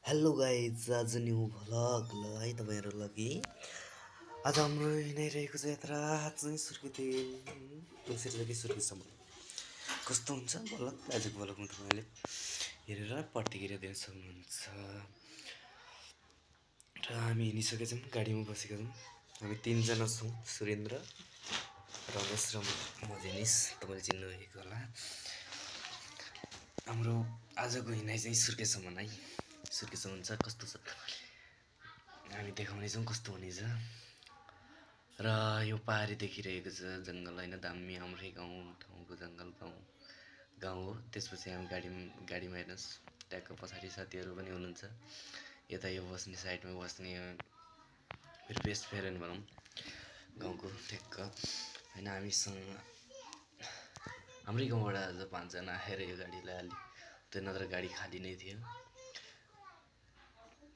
Hello guys, आज new vlog ल है तपाईँहरू लागि। आज हाम्रो हिँडाइरहेको छ यात्रा चाहिँ सुर्खेतदेखि सुर्खेतसम्म। कस्तो हुन्छ भ्लग आजको भ्लगमा तपाईँले हेरेर प्रतिक्रिया दिन सक्नुहुन्छ। र हामी हिँडिसकेका छौँ, गाडीमा बसेका छौँ। हामी तिनजना छौँ, सुरेन्द्र, रमेश र म जेनिस, तपाईँले चिन्नुभएको होला। हाम्रो आजको हिँडाइ चाहिँ सुर्खेतसम्म है। सुर्खेतसम्म छ, कस्तो छ हामी देखाउनेछौँ कस्तो हुनेछ। र यो पहाडी देखिरहेको छ जङ्गल होइन, दामी हाम्रै ठाउँको जङ्गल गाउँ हो। त्यसपछि हामी गाडीमा हेर्नुहोस्, ट्याक्क पछाडि साथीहरू पनि हुनुहुन्छ। यता यो बस्ने साइडमा बस्ने मेरो बेस्ट फ्रेन्ड भनौँ गाउँको ठ्याक्क होइन। हामीसँग हाम्रै गाउँबाट आज 5 जना आएर यो गाडीलाई हाल्यो, त्यो नत्र गाडी खाली नै थियो।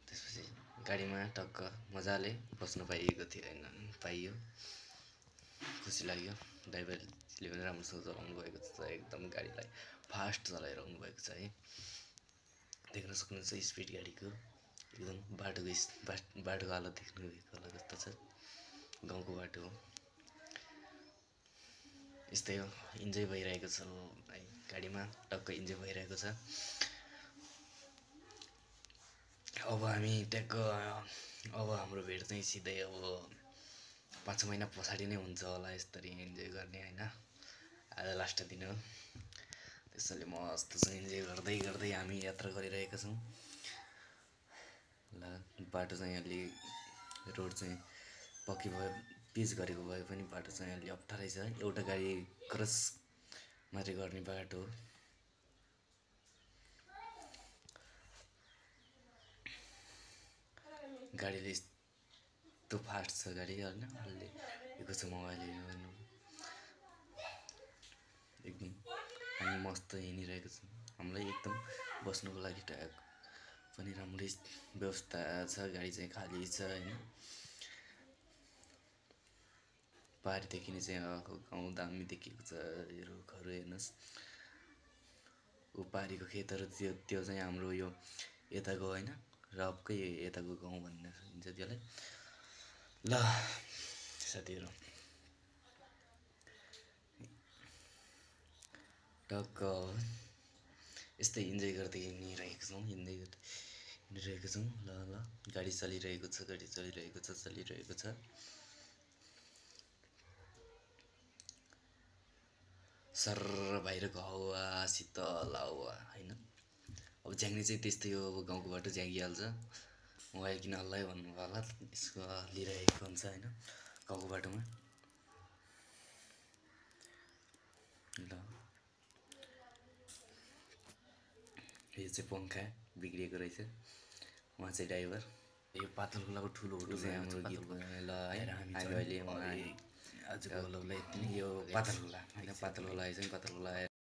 त्यसपछि गाडीमा टक्क मजाले बस्नु पाइएको थियो होइन, पाइयो, खुसी लाग्यो। ड्राइभरले पनि राम्रोसँग चलाउनु भएको छ, एकदम गाडीलाई फास्ट चलाइरहनु भएको छ है। देख्न सक्नुहुन्छ स्पिड गाडीको एकदम बाटोको हालत देख्नुभएको होला कस्तो छ। गाउँको बाटो हो, यस्तै हो। इन्जोय भइरहेको छ है गाडीमा, टक्क इन्जोय भइरहेको छ। अब हामी ट्याक्क अब हाम्रो भेट चाहिँ सिधै अब 5 महिना पछाडि नै हुन्छ होला यसरी इन्जोय गर्ने होइन। आज लास्ट दिन हो, त्यसैले मस्तसँग इन्जोय गर्दै गर्दै हामी यात्रा गरिरहेका छौँ। ल बाटो चाहिँ अलि रोड चाहिँ पक्की भयो, पिच गरेको भए पनि बाटो चाहिँ अलि अप्ठ्यारै छ। एउटा गाडी क्रस मात्रै गर्ने बाटो हो। गाडीले यस्तो फास्ट छ गाडी होइन, अलि यो छ मोबाइल हेर्नु एकदम। हामी मस्त हिँडिरहेको छौँ, हामीलाई एकदम बस्नुको लागि ट्याग पनि राम्रै व्यवस्था छ, गाडी चाहिँ खाली छ होइन। पहाडी देखिने चाहिँ गाउँ दामी देखिएको छ। यो रुखहरू हेर्नुहोस्, ऊ पहाडीको खेतहरू त्यो चाहिँ हाम्रो यो यताको होइन, रपकै यताको गाउँ भन्न सकिन्छ त्यसलाई। ल साथीहरू टक्क यस्तै इन्जोय गर्दै हिँडिरहेको छौँ। ल गाडी चलिरहेको छ। सर बाहिरको हावा शीतल हावा होइन। अब झ्याङ्ने चाहिँ त्यस्तै हो, अब गाउँको बाटो झ्याङ्गिहाल्छ। मोबाइल किन हल्लायो भन्नु होला, यसको लिइरहेको हुन्छ होइन गाउँको बाटोमा। ल यो चाहिँ पङ्खा बिग्रिएको रहेछ, उहाँ चाहिँ ड्राइभर। यो पातल खोलाको ठुलो होटल चाहिँ हाम्रो गीत ल है। हामी अहिले आजको भ्लगलाई यति नै। यो पातल खोला होइन, पातल खोला